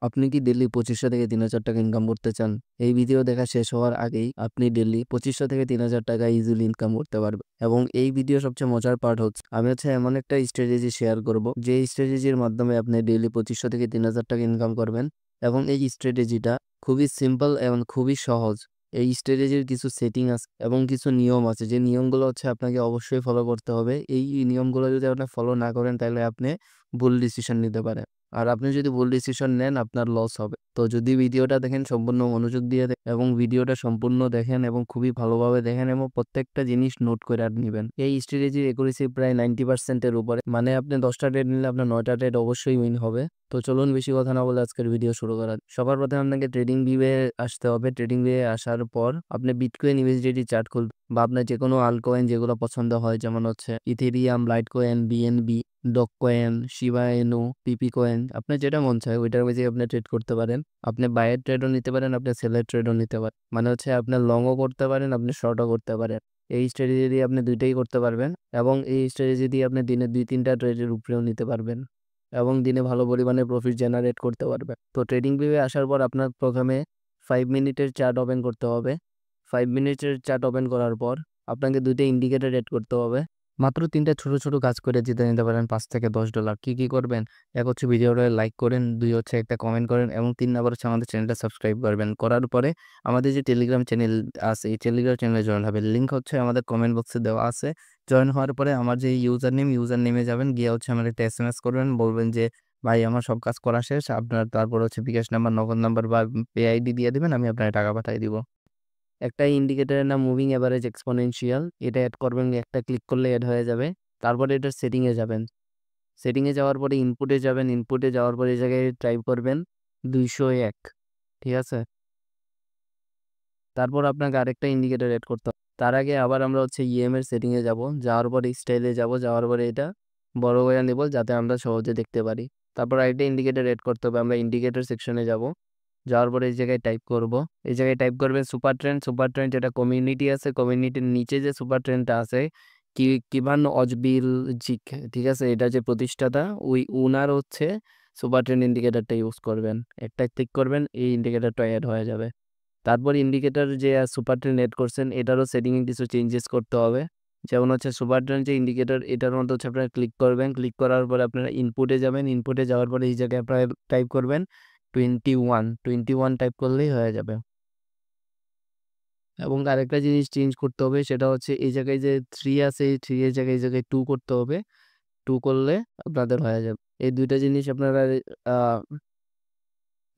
আপনি কি ডেইলি 2500 থেকে 3000 টাকা ইনকাম করতে চান? এই ভিডিও দেখা শেষ হওয়ার আগেই আপনি ডেইলি 2500 থেকে 3000 টাকা ইজিলি ইনকাম করতে পারবেন। এবং এই ভিডিও সবচেয়ে মজার পার্ট হচ্ছে আমি এমন একটা স্ট্র্যাটেজি শেয়ার করব যে স্ট্র্যাটেজির মাধ্যমে আপনি ডেইলি 2500 থেকে 3000 টাকা ইনকাম করবেন। এবং এই স্ট্র্যাটেজিটা খুবই সিম্পল এবং খুবই সহজ। এই স্ট্র্যাটেজির কিছু সেটিং আছে এবং কিছু নিয়ম আছে, যে নিয়মগুলো আপনাকে অবশ্যই ফলো করতে হবে। এই নিয়মগুলো যদি আপনি ফলো না করেন তাহলে আপনি ভুল ডিসিশন নিতে পারেন। আর আপনি যদি ভুল ডিসিশন নেন আপনার লস হবে। তো যদি ভিডিওটা দেখেন সম্পূর্ণ মনোযোগ দিয়ে এবং ভিডিওটা সম্পূর্ণ দেখেন এবং খুবই ভালোভাবে দেখেন এবং প্রত্যেকটা জিনিস নোট করে নিবেন। এই স্ট্র্যাটেজির একুরেসি প্রায় 90% এর উপরে, মানে আপনি 10টা ট্রেড নিলে আপনার 9টা ট্রেড অবশ্যই উইন হবে। তো চলুন বেশি কথা না বলে আজকের ভিডিও শুরু করা যাক। সবার প্রথমে আপনাকে ট্রেডিং ভিউয়ে আসতে হবে। ট্রেডিং ভিউয়ে আসার পর আপনি বিটকয়েন ইউএসডিটি চার্ট খুলবেন, বা আপনার যে কোনো আল্টকয়েন যেগুলো পছন্দ হয়, যেমন হচ্ছে Ethereum, Litecoin, BNB, dogecoin, Shiba Inu, Pepe coin, আপনার যেটা মন চায় ওইটার বেশি আপনি ট্রেড করতে পারেন। আপনি বায়ের ট্রেডও নিতে পারেন, আপনি সেলের ট্রেডও নিতে পারেন। মানে আপনার লংও করতে পারেন, আপনি শর্টও করতে পারেন। এই স্ট্র্যাটেজি দিয়ে আপনি দুইটাই করতে পারবেন এবং এই স্ট্র্যাটেজি দিয়ে আপনি দিনে 2-3টা ট্রেডের উপরেও নিতে পারবেন এবং দিনে ভালো পরিমাণে প্রফিট জেনারেট করতে পারবেন। তো ট্রেডিং ভিউয়ে আসার পর আপনার প্রথমে 5 মিনিটের চার্ট ওপেন করতে হবে। 5 মিনিটের চার্ট ওপেন করার পর আপনাকে 2টা ইন্ডিকেটর এড করতে হবে। মাত্র 3টা ছোট, ছোট কাজ করে জিতে নিতে পারেন $5 থেকে $10। কি করবেন? এক হচ্ছে ভিডিওটা লাইক করেন, 2 হচ্ছে একটা কমেন্ট করেন এবং 3 নাম্বার হচ্ছে আমাদের চ্যানেলটা সাবস্ক্রাইব করবেন। করার পরে আমাদের যে টেলিগ্রাম চ্যানেল আছে, এই টেলিগ্রাম চ্যানেলে জয়েন হবে। লিঙ্ক হচ্ছে আমাদের কমেন্ট বক্সে দেওয়া আছে। জয়েন হওয়ার পরে আমার যে ইউজার নেমে যাবেন, গিয়ে আমার একটা এসএমএস করবেন, বলবেন যে ভাই আমার সব কাজ করা শেষ। আপনার তারপর হচ্ছে বিকাশ নাম্বার, নগদ নাম্বার বা পে আইডি দিয়ে দিবেন, আমি আপনাকে টাকা পাঠিয়ে দিব। একটা ইন্ডিকেটরের নাম মুভিং এভারেজ এক্সপোনেনশিয়াল, এটা অ্যাড করবেন, একটা ক্লিক করলে অ্যাড হয়ে যাবে। তারপরে এটা সেটিংয়ে যাবেন। সেটিংয়ে যাওয়ার পরে ইনপুটে যাবেন। ইনপুটে যাওয়ার পরে এই জায়গায় টাইপ করবেন 201, ঠিক আছে? তারপর আপনাকে আরেকটা ইন্ডিকেটর অ্যাড করতে হবে। তার আগে আবার আমরা এর সেটিংয়ে যাব। যাওয়ার পরে স্টাইলে যাব। যাওয়ার পরে এটা বড় করে নেব যাতে আমরা সহজে দেখতে পারি। তারপর আরেকটা ইন্ডিকেটর অ্যাড করতে হবে। আমরা ইন্ডিকেটর সেকশনে যাব। যাওয়ার পরে এই জায়গায় টাইপ করব। এই জায়গায় টাইপ করবেন সুপার ট্রেন্ড। সুপার ট্রেন্ড যেটা কমিউনিটি আছে, কমিউনিটির নিচে যে সুপার ট্রেন্ডটা আছে, কিভান অজবিল জিক, ঠিক আছে? এটা যে প্রতিষ্ঠাতা, উনার সুপার ট্রেন্ড ইন্ডিকেটরটা ইউজ করবেন। একটা ক্লিক করবেন, এই ইন্ডিকেটরটা অ্যাড হয়ে যাবে। তারপর ইন্ডিকেটর যে সুপার ট্রেন্ড এড করছেন এটারও সেটিংয়ে কিছু চেঞ্জেস করতে হবে। যেমন সুপার ট্রেন্ড যে ইন্ডিকেটর, এটার মধ্যে আপনারা ক্লিক করবেন। ক্লিক করার পরে আপনারা ইনপুটে যাবেন। ইনপুটে যাওয়ার পরে এই জায়গায় আপনারা টাইপ করবেন 21 টাইপ করলেই হয়ে যাবে। এবং আরেকটা জিনিস চেঞ্জ করতে হবে, সেটা হচ্ছে এই জায়গায় যে 3 আছে, এই 3 এর জায়গায় 2 করতে হবে। 2 করলে আপনাদের হয়ে যাবে। এই দুইটা জিনিস আপনারা আহ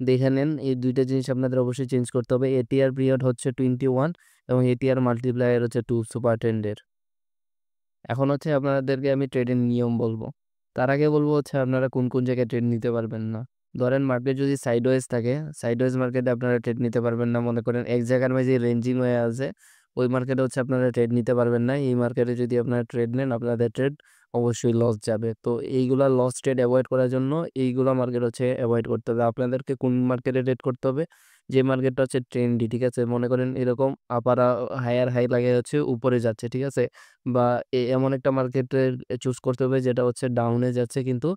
দেখে নেন। এই দুইটা জিনিস আপনাদের অবশ্যই চেঞ্জ করতে হবে। এটিআর পিরিয়ড হচ্ছে 21 এবং এটিআর মাল্টিপ্লায়ার হচ্ছে 2 সুপার ট্রেন্ডের। এখন আপনাদেরকে আমি ট্রেডের নিয়ম বলবো। তার আগে বলবো আপনারা কোন কোন জায়গায় ট্রেড নিতে পারবেন না। ধরেন মার্কেট যদি সাইডওয়েজ থাকে, সাইডওয়েজ মার্কেটে আপনারা ট্রেড নিতে পারবেন না। মনে করেন এক জায়গার মাঝে রেঞ্জিং হয়ে আছে, ওই মার্কেটে আপনারা ট্রেড নিতে পারবেন না। এই মার্কেটে যদি আপনারা ট্রেড নেন আপনাদের ট্রেড অবশ্যই লস যাবে। তো এইগুলা লস ট্রেড অ্যাভয়েড করার জন্য এইগুলা মার্কেট অ্যাভয়েড করতে হবে। আপনাদেরকে কোন মার্কেটে ট্রেড করতে হবে? যে মার্কেটটা ট্রেন্ডি, ঠিক আছে? মনে করেন এরকম আপার হায়ার হাই লাগে উপরে যাচ্ছে, ঠিক আছে? বা এমন একটা মার্কেটের চুজ করতে হবে যেটা ডাউনে যাচ্ছে কিন্তু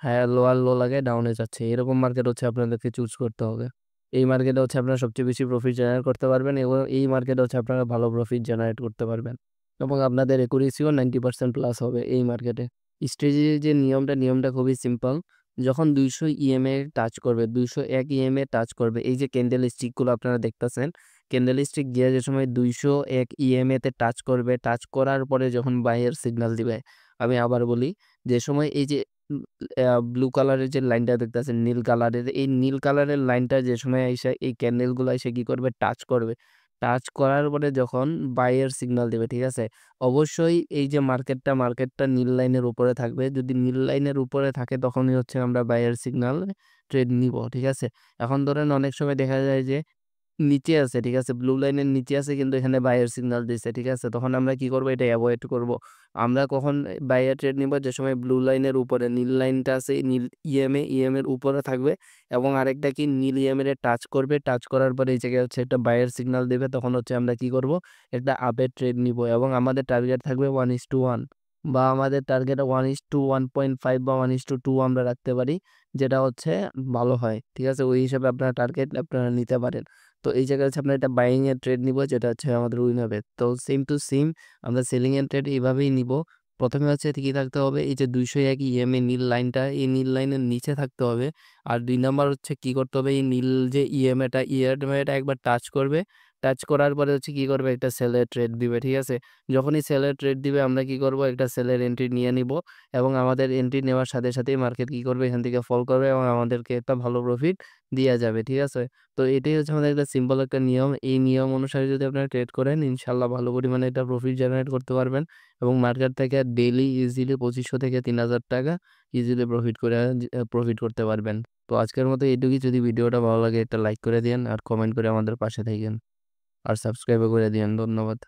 হায়ার লোয়ার লো লাগায় ডাউনে যাচ্ছে। এরকম মার্কেট আপনাদেরকে চুজ করতে হবে। এই মার্কেটে আপনারা সবচেয়ে বেশি প্রফিট জেনারেট করতে পারবেন এবং এই মার্কেটে আপনারা ভালো প্রফিট জেনারেট করতে পারবেন এবং আপনাদের একুরেসিও 90% প্লাস হবে এই মার্কেটে। স্ট্র্যাটেজির যে নিয়মটা খুবই সিম্পল। যখন 200 ইএমএ টাচ করবে, 201 ইএমএ টাচ করবে, এই যে ক্যান্ডেল স্টিকগুলো আপনারা দেখতেছেন, ক্যান্ডেল স্টিক দিয়ে যে সময় 201 ইএমএ তে টাচ করবে, টাচ করার পরে যখন বাইয়ের সিগন্যাল দিবে, আমি আবার বলি, যে সময় এই যে ব্লু কালারের যে লাইনটা দেখতেছেন, নীল কালারের, এই নীল কালারের লাইনটা যে সময় এসে এই ক্যান্ডেলগুলো এসে কি করবে, টাচ করবে। টাচ করার পরে যখন বাইয়ের সিগন্যাল দিবে, ঠিক আছে? অবশ্যই এই যে মার্কেটটা নীল লাইনের উপরে থাকবে। যদি নীল লাইনের উপরে থাকে তখনই আমরা বাইয়ের সিগন্যাল ট্রেড নিব, ঠিক আছে? এখন ধরেন অনেক সময় দেখা যায় যে নিচে আছে, ঠিক আছে? ব্লু লাইনের নিচে আছে কিন্তু এখানে বায়ার সিগন্যাল দিছে, ঠিক আছে? তখন আমরা কি করব? এটা এভয়েড করব। আমরা কখন বায়ার ট্রেড নিব? যে সময় ব্লু লাইনের উপরে নীল লাইনটা আছে, নীল ইএমএ এর উপরে থাকবে এবং আরেকটা কি নীল ইএমএ এর টাচ করবে। টাচ করার পরে এই জায়গায় একটা বায়ার সিগন্যাল দেবে। তখন আমরা কি করব? একটা আপের ট্রেড নিব এবং আমাদের টার্গেট থাকবে 1:1। বা আমাদের টার্গেট 1:1.5 বা 1:2 আমরা রাখতে পারি, যেটা হচ্ছে ভালো হয়। ঠিক আছে? ওই হিসাবে আপনারা টার্গেট আপনারা নিতে পারেন। তো এই জায়গায় হচ্ছে আমরা একটা বাইং এর ট্রেড নিব, যেটা হচ্ছে আমাদের উইন হবে। তো সেম টু সেম আমরা সেলিং এর ট্রেড এইভাবেই নিব। প্রথমে হচ্ছে কি থাকতে হবে, এই যে 201 ইএমএ নীল লাইনটা, এই নীল লাইনের নিচে থাকতে হবে। আর 2 নাম্বার হচ্ছে কি করতে হবে, এই নীল যে ইএমএটা একবার টাচ করবে। টাচ করার পরে হচ্ছে কি করবে, একটা সেলের ট্রেড দিবে। ঠিক আছে? যখনই সেলের ট্রেড দিবে আমরা কি করব, একটা সেলের এন্ট্রি নিয়ে নিব এবং আমাদের এন্ট্রি নেওয়ার সাথে সাথেই মার্কেট কি করবে, এখান থেকে ফল করবে এবং আমাদেরকে একটা ভালো প্রফিট দেয়া যাবে। ঠিক আছে? তো এটাই হচ্ছে আমাদের একটা সিম্পল একটা নিয়ম। এই নিয়ম অনুসারে যদি আপনারা ট্রেড করেন, ইনশাআল্লাহ ভালো পরিমাণে একটা প্রফিট জেনারেট করতে পারবেন এবং মার্কেট থেকে ডেইলি ইজিলি 2500 থেকে 3000 টাকা ইজিলি প্রফিট করতে পারবেন। তো আজকের মতো এইটুকুই। যদি ভিডিওটা ভালো লাগে একটা লাইক করে দিয়েন আর কমেন্ট করে আমাদের পাশে থাকেন আর সাবস্ক্রাইবও করে দিয়েন। ধন্যবাদ।